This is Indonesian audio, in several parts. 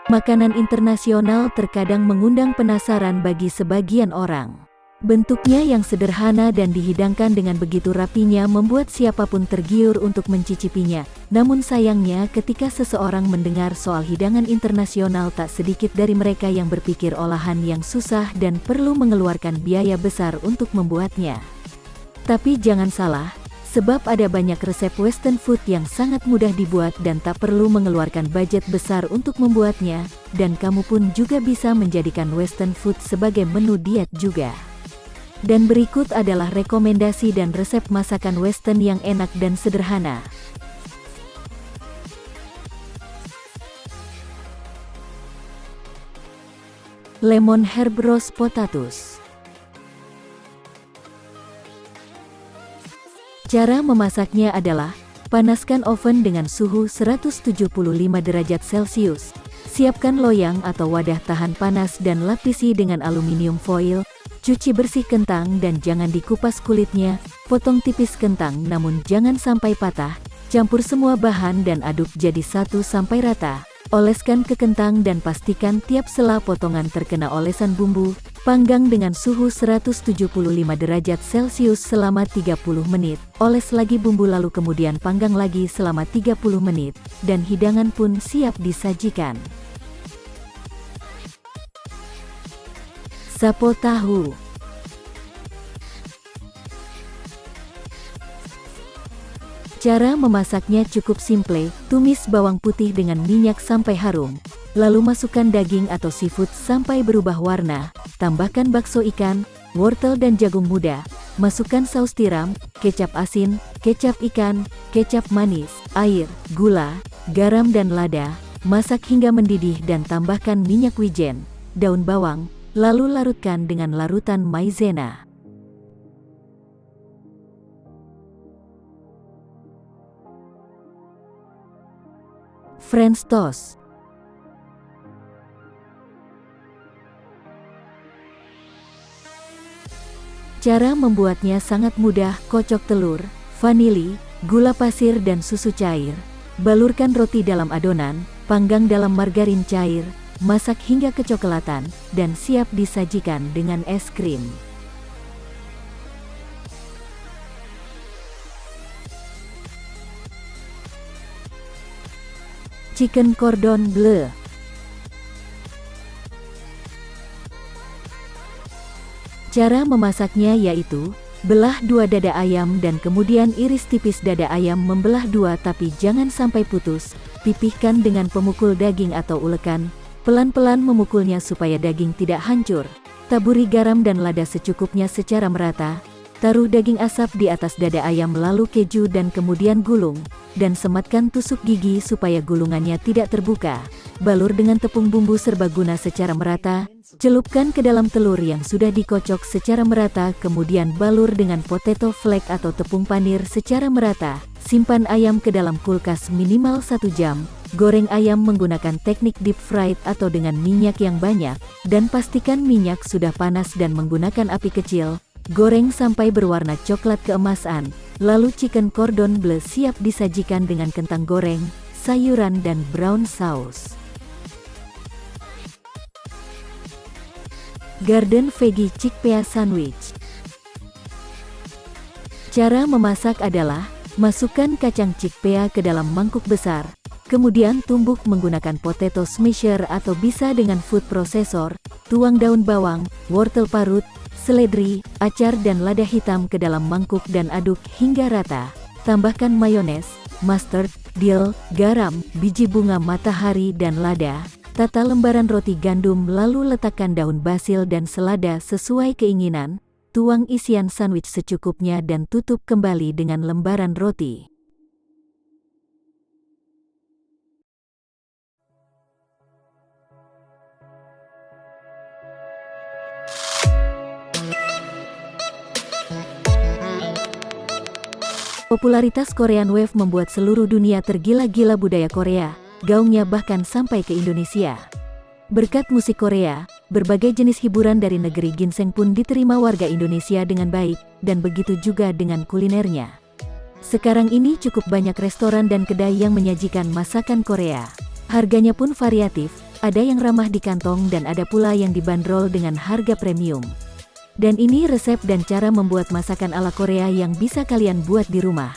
Makanan internasional terkadang mengundang penasaran bagi sebagian orang. Bentuknya yang sederhana dan dihidangkan dengan begitu rapinya membuat siapapun tergiur untuk mencicipinya. Namun sayangnya ketika seseorang mendengar soal hidangan internasional, tak sedikit dari mereka yang berpikir olahan yang susah dan perlu mengeluarkan biaya besar untuk membuatnya. Tapi jangan salah, sebab ada banyak resep western food yang sangat mudah dibuat dan tak perlu mengeluarkan budget besar untuk membuatnya, dan kamu pun juga bisa menjadikan western food sebagai menu diet juga. Dan berikut adalah rekomendasi dan resep masakan western yang enak dan sederhana. Lemon herb roast potatoes. Cara memasaknya adalah, panaskan oven dengan suhu 175 derajat Celcius. Siapkan loyang atau wadah tahan panas dan lapisi dengan aluminium foil. Cuci bersih kentang dan jangan dikupas kulitnya. Potong tipis kentang namun jangan sampai patah. Campur semua bahan dan aduk jadi satu sampai rata. Oleskan ke kentang dan pastikan tiap sela potongan terkena olesan bumbu. Panggang dengan suhu 175 derajat Celcius selama 30 menit. Oles lagi bumbu lalu kemudian panggang lagi selama 30 menit. Dan hidangan pun siap disajikan. Sapo tahu. Cara memasaknya cukup simple, tumis bawang putih dengan minyak sampai harum, lalu masukkan daging atau seafood sampai berubah warna, tambahkan bakso ikan, wortel dan jagung muda, masukkan saus tiram, kecap asin, kecap ikan, kecap manis, air, gula, garam dan lada, masak hingga mendidih dan tambahkan minyak wijen, daun bawang, lalu larutkan dengan larutan maizena. French toast. Cara membuatnya sangat mudah, kocok telur, vanili, gula pasir dan susu cair. Balurkan roti dalam adonan, panggang dalam margarin cair, masak hingga kecoklatan, dan siap disajikan dengan es krim. Chicken cordon bleu. Cara memasaknya yaitu, belah 2 dada ayam dan kemudian iris tipis dada ayam membelah 2 tapi jangan sampai putus, pipihkan dengan pemukul daging atau ulekan, pelan-pelan memukulnya supaya daging tidak hancur, taburi garam dan lada secukupnya secara merata, taruh daging asap di atas dada ayam lalu keju dan kemudian gulung, dan sematkan tusuk gigi supaya gulungannya tidak terbuka. Balur dengan tepung bumbu serbaguna secara merata, celupkan ke dalam telur yang sudah dikocok secara merata, kemudian balur dengan potato flake atau tepung panir secara merata. Simpan ayam ke dalam kulkas minimal 1 jam. Goreng ayam menggunakan teknik deep fried atau dengan minyak yang banyak, dan pastikan minyak sudah panas dan menggunakan api kecil. Goreng sampai berwarna coklat keemasan, lalu chicken cordon bleu siap disajikan dengan kentang goreng, sayuran dan brown sauce. Garden veggie chickpea sandwich. Cara memasak adalah, masukkan kacang chickpea ke dalam mangkuk besar, kemudian tumbuk menggunakan potato smasher atau bisa dengan food processor, tuang daun bawang, wortel parut, seledri, acar dan lada hitam ke dalam mangkuk dan aduk hingga rata. Tambahkan mayones, mustard, dill, garam, biji bunga matahari dan lada. Tata lembaran roti gandum lalu letakkan daun basil dan selada sesuai keinginan. Tuang isian sandwich secukupnya dan tutup kembali dengan lembaran roti. Popularitas Korean Wave membuat seluruh dunia tergila-gila budaya Korea, gaungnya bahkan sampai ke Indonesia. Berkat musik Korea, berbagai jenis hiburan dari negeri ginseng pun diterima warga Indonesia dengan baik, dan begitu juga dengan kulinernya. Sekarang ini cukup banyak restoran dan kedai yang menyajikan masakan Korea. Harganya pun variatif, ada yang ramah di kantong dan ada pula yang dibanderol dengan harga premium. Dan ini resep dan cara membuat masakan ala Korea yang bisa kalian buat di rumah.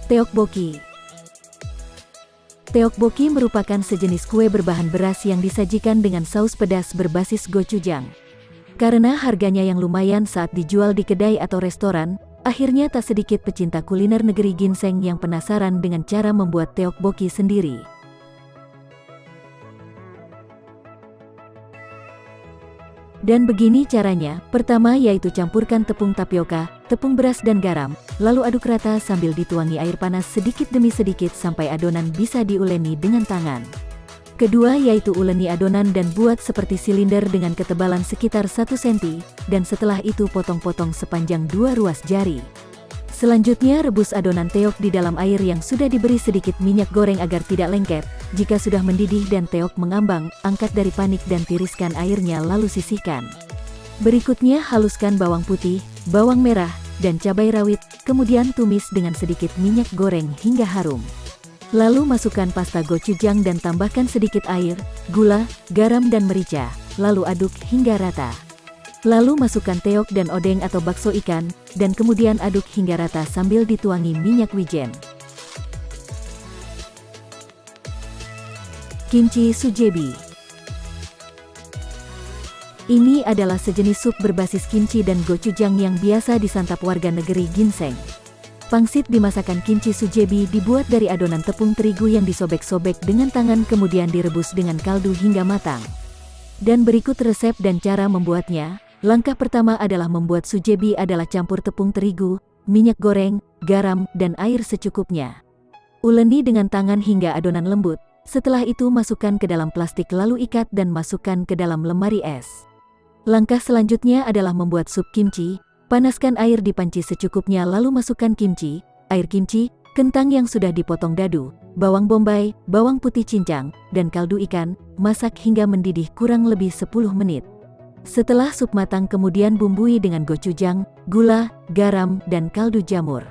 Tteokbokki. Tteokbokki merupakan sejenis kue berbahan beras yang disajikan dengan saus pedas berbasis gochujang. Karena harganya yang lumayan saat dijual di kedai atau restoran, akhirnya tak sedikit pecinta kuliner negeri ginseng yang penasaran dengan cara membuat tteokbokki sendiri. Dan begini caranya, pertama yaitu campurkan tepung tapioka, tepung beras dan garam, lalu aduk rata sambil dituangi air panas sedikit demi sedikit sampai adonan bisa diuleni dengan tangan. Kedua yaitu uleni adonan dan buat seperti silinder dengan ketebalan sekitar 1 cm, dan setelah itu potong-potong sepanjang 2 ruas jari. Selanjutnya rebus adonan teok di dalam air yang sudah diberi sedikit minyak goreng agar tidak lengket. Jika sudah mendidih dan teok mengambang, angkat dari panik dan tiriskan airnya lalu sisihkan. Berikutnya haluskan bawang putih, bawang merah, dan cabai rawit, kemudian tumis dengan sedikit minyak goreng hingga harum. Lalu masukkan pasta gochujang dan tambahkan sedikit air, gula, garam dan merica, lalu aduk hingga rata. Lalu masukkan teok dan odeng atau bakso ikan, dan kemudian aduk hingga rata sambil dituangi minyak wijen. Kimchi sujebi. Ini adalah sejenis sup berbasis kimchi dan gochujang yang biasa disantap warga negeri ginseng. Pangsit di masakan kimchi sujebi dibuat dari adonan tepung terigu yang disobek-sobek dengan tangan kemudian direbus dengan kaldu hingga matang. Dan berikut resep dan cara membuatnya. Langkah pertama adalah membuat sujebi adalah campur tepung terigu, minyak goreng, garam, dan air secukupnya. Uleni dengan tangan hingga adonan lembut. Setelah itu masukkan ke dalam plastik lalu ikat dan masukkan ke dalam lemari es. Langkah selanjutnya adalah membuat sup kimchi. Panaskan air di panci secukupnya lalu masukkan kimchi, air kimchi, kentang yang sudah dipotong dadu, bawang bombay, bawang putih cincang, dan kaldu ikan. Masak hingga mendidih kurang lebih 10 menit. Setelah sup matang kemudian bumbui dengan gochujang, gula, garam, dan kaldu jamur.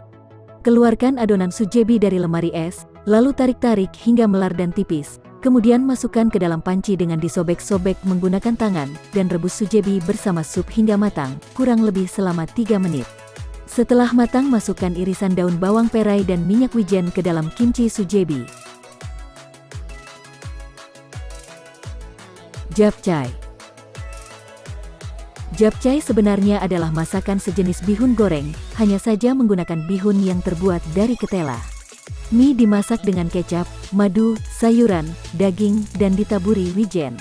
Keluarkan adonan sujebi dari lemari es, lalu tarik-tarik hingga melar dan tipis. Kemudian masukkan ke dalam panci dengan disobek-sobek menggunakan tangan, dan rebus sujebi bersama sup hingga matang, kurang lebih selama 3 menit. Setelah matang masukkan irisan daun bawang perai dan minyak wijen ke dalam kimchi sujebi. Japchae. Japchae sebenarnya adalah masakan sejenis bihun goreng, hanya saja menggunakan bihun yang terbuat dari ketela. Mie dimasak dengan kecap, madu, sayuran, daging, dan ditaburi wijen.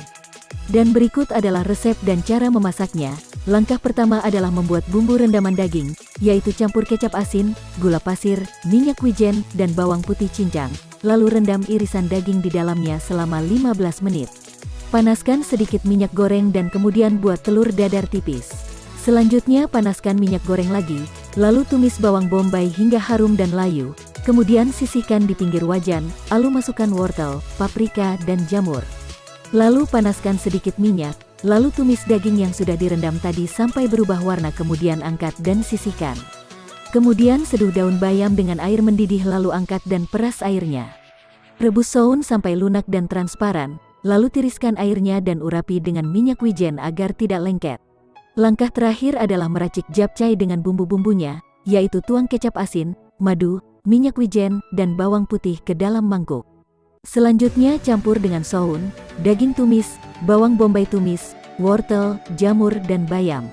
Dan berikut adalah resep dan cara memasaknya. Langkah pertama adalah membuat bumbu rendaman daging, yaitu campur kecap asin, gula pasir, minyak wijen, dan bawang putih cincang. Lalu rendam irisan daging di dalamnya selama 15 menit. Panaskan sedikit minyak goreng dan kemudian buat telur dadar tipis. Selanjutnya panaskan minyak goreng lagi, lalu tumis bawang bombay hingga harum dan layu. Kemudian sisihkan di pinggir wajan, lalu masukkan wortel, paprika, dan jamur. Lalu panaskan sedikit minyak, lalu tumis daging yang sudah direndam tadi sampai berubah warna kemudian angkat dan sisihkan. Kemudian seduh daun bayam dengan air mendidih lalu angkat dan peras airnya. Rebus soun sampai lunak dan transparan. Lalu tiriskan airnya dan urapi dengan minyak wijen agar tidak lengket. Langkah terakhir adalah meracik japchae dengan bumbu-bumbunya, yaitu tuang kecap asin, madu, minyak wijen, dan bawang putih ke dalam mangkuk. Selanjutnya campur dengan soun, daging tumis, bawang bombay tumis, wortel, jamur, dan bayam.